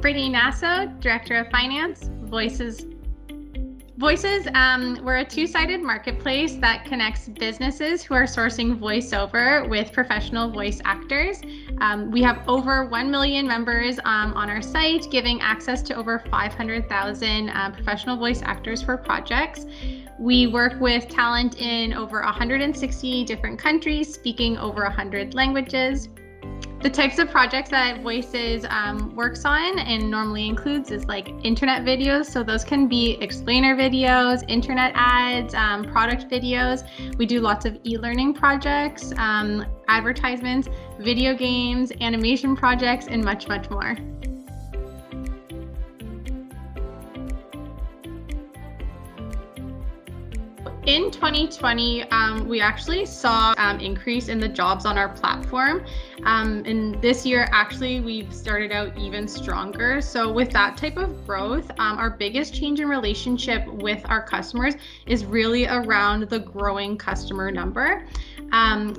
Brittany Nasso, Director of Finance, Voices. We're a two-sided marketplace that connects businesses who are sourcing voiceover with professional voice actors. We have over 1 million members on our site, giving access to over 500,000 professional voice actors for projects. We work with talent in over 160 different countries, speaking over 100 languages. The types of projects that Voices works on and normally includes is like internet videos. So those can be explainer videos, internet ads, product videos. We do lots of e-learning projects, advertisements, video games, animation projects, and much, much more. In 2020, we actually saw increase in the jobs on our platform. And this year, actually, we've started out even stronger. So with that type of growth, our biggest change in relationship with our customers is really around the growing customer number.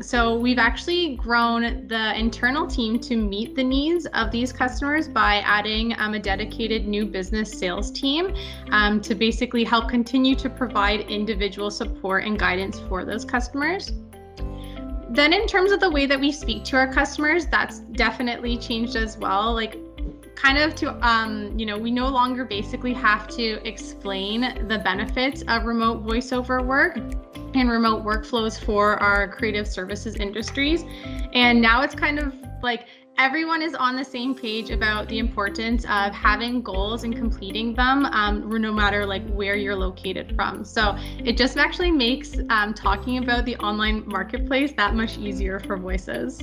So we've actually grown the internal team to meet the needs of these customers by adding a dedicated new business sales team to basically help continue to provide individual support and guidance for those customers. Then in terms of the way that we speak to our customers, that's definitely changed as well. Like kind of to, we no longer basically have to explain the benefits of remote voiceover work and remote workflows for our creative services industries. And now it's kind of like everyone is on the same page about the importance of having goals and completing them, no matter like where you're located from. So it just actually makes talking about the online marketplace that much easier for Voices.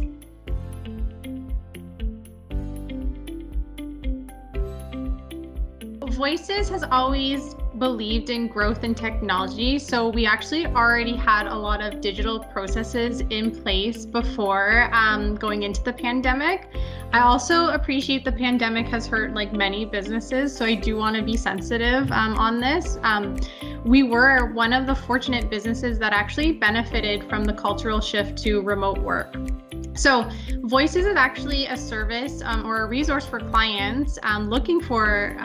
Voices has always believed in growth and technology, so we actually already had a lot of digital processes in place before going into the pandemic. I also appreciate the pandemic has hurt like many businesses, so I do want to be sensitive on this. We were one of the fortunate businesses that actually benefited from the cultural shift to remote work. So Voices is actually a service or a resource for clients looking for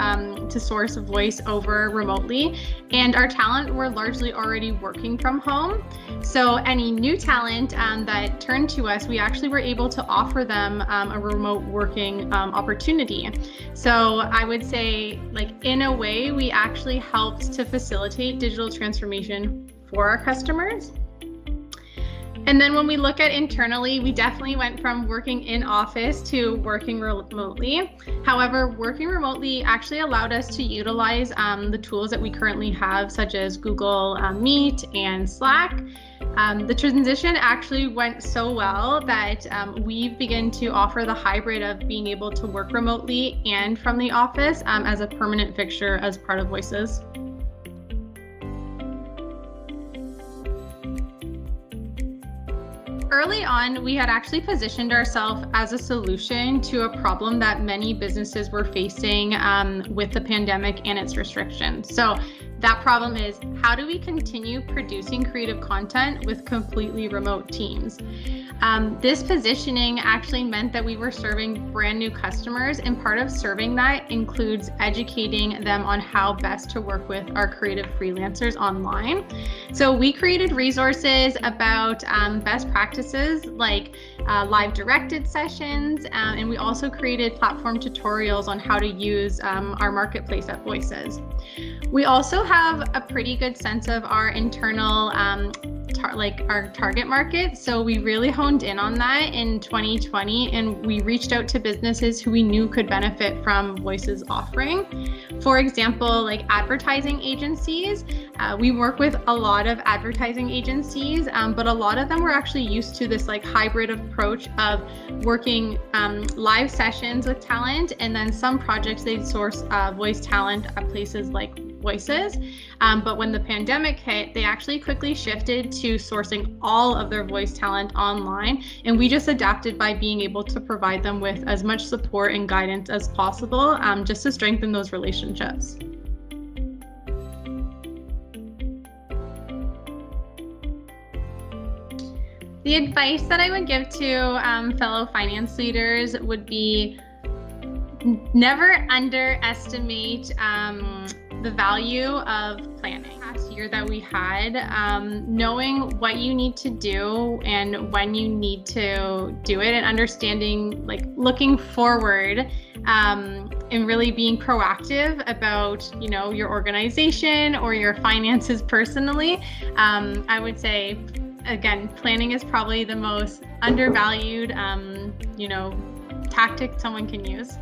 to source voice over remotely, and our talent were largely already working from home. So any new talent that turned to us, we actually were able to offer them a remote working opportunity. So I would say, like, in a way, we actually helped to facilitate digital transformation for our customers. And then when we look at internally, we definitely went from working in office to working remotely. However, working remotely actually allowed us to utilize the tools that we currently have, such as Google Meet and Slack. The transition actually went so well that we've begun to offer the hybrid of being able to work remotely and from the office as a permanent fixture as part of Voices. Early on, we had actually positioned ourselves as a solution to a problem that many businesses were facing with the pandemic and its restrictions. So that problem is, how do we continue producing creative content with completely remote teams? This positioning actually meant that we were serving brand new customers, and part of serving that includes educating them on how best to work with our creative freelancers online. So we created resources about best practices like live directed sessions, and we also created platform tutorials on how to use our marketplace at Voices. We also have a pretty good sense of our internal our target market. So we really honed in on that in 2020, and we reached out to businesses who we knew could benefit from Voices offering. For example, like advertising agencies. We work with a lot of advertising agencies, but a lot of them were actually used to this like hybrid approach of working live sessions with talent, and then some projects they source voice talent at places like Voices. But when the pandemic hit, they actually quickly shifted to sourcing all of their voice talent online. And we just adapted by being able to provide them with as much support and guidance as possible, just to strengthen those relationships. The advice that I would give to fellow finance leaders would be Never underestimate the value of planning. Last year that we had, knowing what you need to do and when you need to do it, and understanding, like, looking forward, and really being proactive about, you know, your organization or your finances personally. I would say, again, planning is probably the most undervalued, you know, tactic someone can use.